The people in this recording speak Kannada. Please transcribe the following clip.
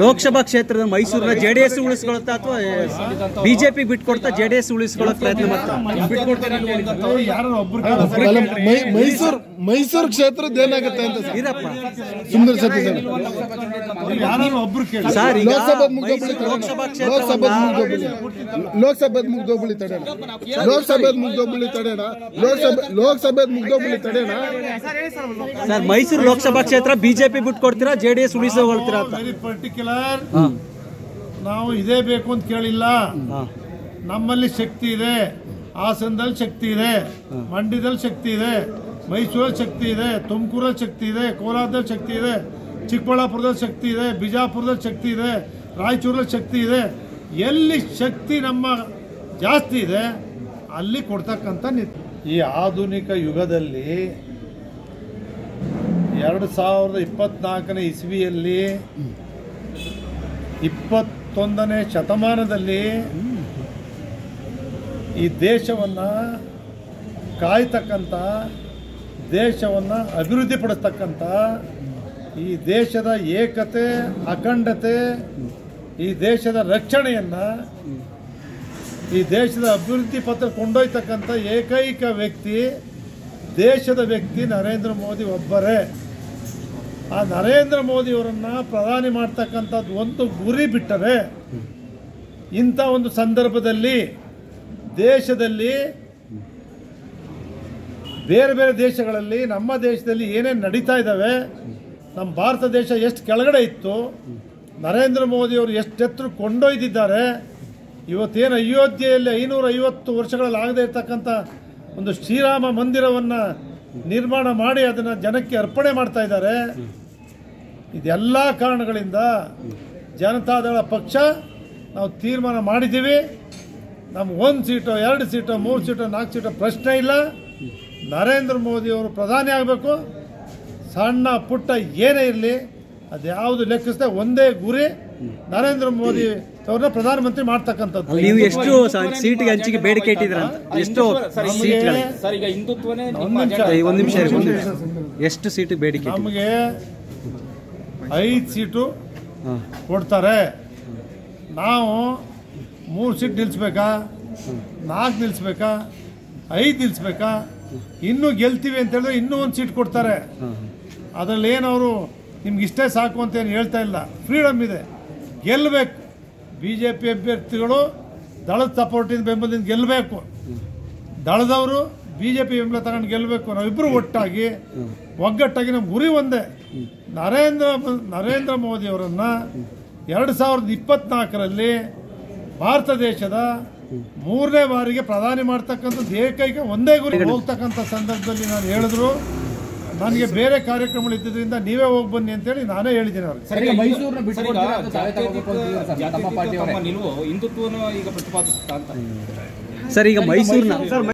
ಲೋಕಸಭಾ ಕ್ಷೇತ್ರದ ಮೈಸೂರಿನ ಜೆಡಿಎಸ್ ಉಳಿಸಿಕೊಳ್ಳುತ್ತಾ ಅಥವಾ ಬಿಜೆಪಿ ಬಿಟ್ಕೊಡ್ತಾ ಜೆಡಿಎಸ್ ಉಳಿಸಿಕೊಳ್ಳೋಕೆ ಪ್ರಯತ್ನ ಮೈಸೂರು ಕ್ಷೇತ್ರದ ಏನಾಗುತ್ತೆ ಅಂತ ಇರಪ್ಪ ಸುಂದರ ಸತೀಶ್ ಸರ್ ಲೋಕಸಭೆ ಮುಗ್ದೋಗ್ಬಿಳಿ ತಡೆಣ ಲೋಕಸಭೆ ತಡೆಣ ಸರ್ ಮೈಸೂರು ಲೋಕಸಭಾ ಕ್ಷೇತ್ರ ಬಿಜೆಪಿ ಬಿಟ್ಕೊಡ್ತೀರಾ ಜೆಡಿಎಸ್ ಉಳಿಸಿಕೊಳ್ತೀರಾ ಅಂತ ಪರ್ಟಿಕ್ಯುಲರ್ ನಾವು ಇದೇ ಬೇಕು ಅಂತ ಕೇಳಿಲ್ಲ. ನಮ್ಮಲ್ಲಿ ಶಕ್ತಿ ಇದೆ, ಹಾಸನದಲ್ಲಿ ಶಕ್ತಿ ಇದೆ, ಮಂಡ್ಯದಲ್ಲಿ ಶಕ್ತಿ ಇದೆ, ಮೈಸೂರಲ್ಲಿ ಶಕ್ತಿ ಇದೆ, ತುಮಕೂರಲ್ಲಿ ಶಕ್ತಿ ಇದೆ, ಕೋಲಾರದಲ್ಲಿ ಶಕ್ತಿ ಇದೆ, ಚಿಕ್ಕಬಳ್ಳಾಪುರದಲ್ಲಿ ಶಕ್ತಿ ಇದೆ, ಬಿಜಾಪುರದಲ್ಲಿ ಶಕ್ತಿ ಇದೆ, ರಾಯಚೂರಲ್ಲಿ ಶಕ್ತಿ ಇದೆ. ಎಲ್ಲಿ ಶಕ್ತಿ ನಮ್ಮ ಜಾಸ್ತಿ ಇದೆ ಅಲ್ಲಿ ಕೊಡ್ತಕ್ಕಂಥ ಈ ಆಧುನಿಕ ಯುಗದಲ್ಲಿ 2024ನೇ ಇಸ್ವಿಯಲ್ಲಿ 21ನೇ ಶತಮಾನದಲ್ಲಿ ಈ ದೇಶವನ್ನು ಕಾಯ್ತಕ್ಕಂಥ, ದೇಶವನ್ನು ಅಭಿವೃದ್ಧಿಪಡಿಸ್ತಕ್ಕಂಥ, ಈ ದೇಶದ ಏಕತೆ, ಅಖಂಡತೆ, ಈ ದೇಶದ ರಕ್ಷಣೆಯನ್ನು, ಈ ದೇಶದ ಅಭಿವೃದ್ಧಿ ಪಥ ಕೊಂಡೊಯ್ತಕ್ಕಂಥ ಏಕೈಕ ವ್ಯಕ್ತಿ, ದೇಶದ ವ್ಯಕ್ತಿ ನರೇಂದ್ರ ಮೋದಿ ಒಬ್ಬರೇ. ಆ ನರೇಂದ್ರ ಮೋದಿಯವರನ್ನು ಪ್ರಧಾನಿ ಮಾಡ್ತಕ್ಕಂಥದ್ದು ಒಂದು ಗುರಿ ಬಿಟ್ಟರೆ, ಇಂಥ ಒಂದು ಸಂದರ್ಭದಲ್ಲಿ ದೇಶದಲ್ಲಿ ಬೇರೆ ಬೇರೆ ದೇಶಗಳಲ್ಲಿ, ನಮ್ಮ ದೇಶದಲ್ಲಿ ಏನೇನು ನಡೀತಾ ಇದ್ದಾವೆ, ನಮ್ಮ ಭಾರತ ದೇಶ ಎಷ್ಟು ಕೆಳಗಡೆ ಇತ್ತು, ನರೇಂದ್ರ ಮೋದಿಯವರು ಎಷ್ಟು ಎತ್ತರ ಕೊಂಡೊಯ್ದಿದ್ದಾರೆ. ಇವತ್ತೇನು ಅಯೋಧ್ಯೆಯಲ್ಲಿ 550 ವರ್ಷಗಳಲ್ಲಿ ಆಗದೇ ಇರ್ತಕ್ಕಂಥ ಒಂದು ಶ್ರೀರಾಮ ಮಂದಿರವನ್ನು ನಿರ್ಮಾಣ ಮಾಡಿ ಅದನ್ನು ಜನಕ್ಕೆ ಅರ್ಪಣೆ ಮಾಡ್ತಾ ಇದ್ದಾರೆ. ಇದೆಲ್ಲ ಕಾರಣಗಳಿಂದ ಜನತಾದಳ ಪಕ್ಷ ನಾವು ತೀರ್ಮಾನ ಮಾಡಿದ್ದೀವಿ. ನಮ್ಗೆ 1 ಸೀಟೋ 2 ಸೀಟೋ 3 ಸೀಟೋ 4 ಸೀಟೋ ಪ್ರಶ್ನೆ ಇಲ್ಲ. ನರೇಂದ್ರ ಮೋದಿಯವರು ಪ್ರಧಾನಿ ಆಗಬೇಕು. ಸಣ್ಣ ಪುಟ್ಟ ಏನೇ ಇರಲಿ ಅದ್ಯಾವುದು ಲೆಕ್ಕಿಸದೆ ಒಂದೇ ಗುರಿ, ನರೇಂದ್ರ ಮೋದಿ ಅವ್ರನ್ನ ಪ್ರಧಾನಮಂತ್ರಿ ಮಾಡ್ತಕ್ಕಂಥದ್ದು. ನೀವು ಎಷ್ಟು ಸೀಟ್ಗೆ ಹಂಚಿಕೆ ಬೇಡಿಕೆ ಇಟ್ಟಿದ್ರ? ಎಷ್ಟು ಎಷ್ಟು ಸೀಟ್ ಬೇಡಿಕೆ? ನಮಗೆ 5 ಸೀಟು ಕೊಡ್ತಾರೆ. ನಾವು 3 ಸೀಟ್ ನಿಲ್ಲಿಸ್ಬೇಕಾ, 4 ನಿಲ್ಲಿಸ್ಬೇಕಾ, 5 ನಿಲ್ಲಿಸ್ಬೇಕಾ? ಇನ್ನೂ ಗೆಲ್ತೀವಿ ಅಂತ ಹೇಳಿದ್ರೆ ಇನ್ನೂ 1 ಸೀಟ್ ಕೊಡ್ತಾರೆ. ಅದರಲ್ಲಿ ಏನವರು ನಿಮ್ಗೆ ಇಷ್ಟೇ ಸಾಕು ಅಂತ ಏನು ಹೇಳ್ತಾ ಇಲ್ಲ. ಫ್ರೀಡಮ್ ಇದೆ, ಗೆಲ್ಲಬೇಕು. BJP ಅಭ್ಯರ್ಥಿಗಳು ದಳದ ಸಪೋರ್ಟಿಂದ ಬೆಂಬಲದಿಂದ ಗೆಲ್ಲಬೇಕು. ದಳದವರು BJP ಬೆಂಬಲ ತಗೊಂಡು ಗೆಲ್ಲಬೇಕು. ನಾವಿಬ್ಬರು ಒಟ್ಟಾಗಿ ಒಗ್ಗಟ್ಟಾಗಿ ನಮ್ಮ ಗುರಿ ಒಂದೇ. ನರೇಂದ್ರ ಮೋದಿಯವರನ್ನು 2024ರಲ್ಲಿ ಭಾರತ ದೇಶದ 3ನೇ ಬಾರಿಗೆ ಪ್ರಧಾನಿ ಮಾಡ್ತಕ್ಕಂಥದ್ದು ಏಕೈಕ ಒಂದೇ ಗುರಿ. ಹೋಗ್ತಕ್ಕಂಥ ಸಂದರ್ಭದಲ್ಲಿ ನಾನು ಹೇಳಿದ್ರು, ನನಗೆ ಬೇರೆ ಕಾರ್ಯಕ್ರಮಗಳು ಇದ್ದಿದ್ದರಿಂದ ನೀವೇ ಹೋಗಿ ಬನ್ನಿ ಅಂತೇಳಿ ನಾನೇ ಹೇಳಿದ್ದೀನಿ ಅವ್ರಿಗೆ. ಸರ್ ಈಗ ಮೈಸೂರಿನ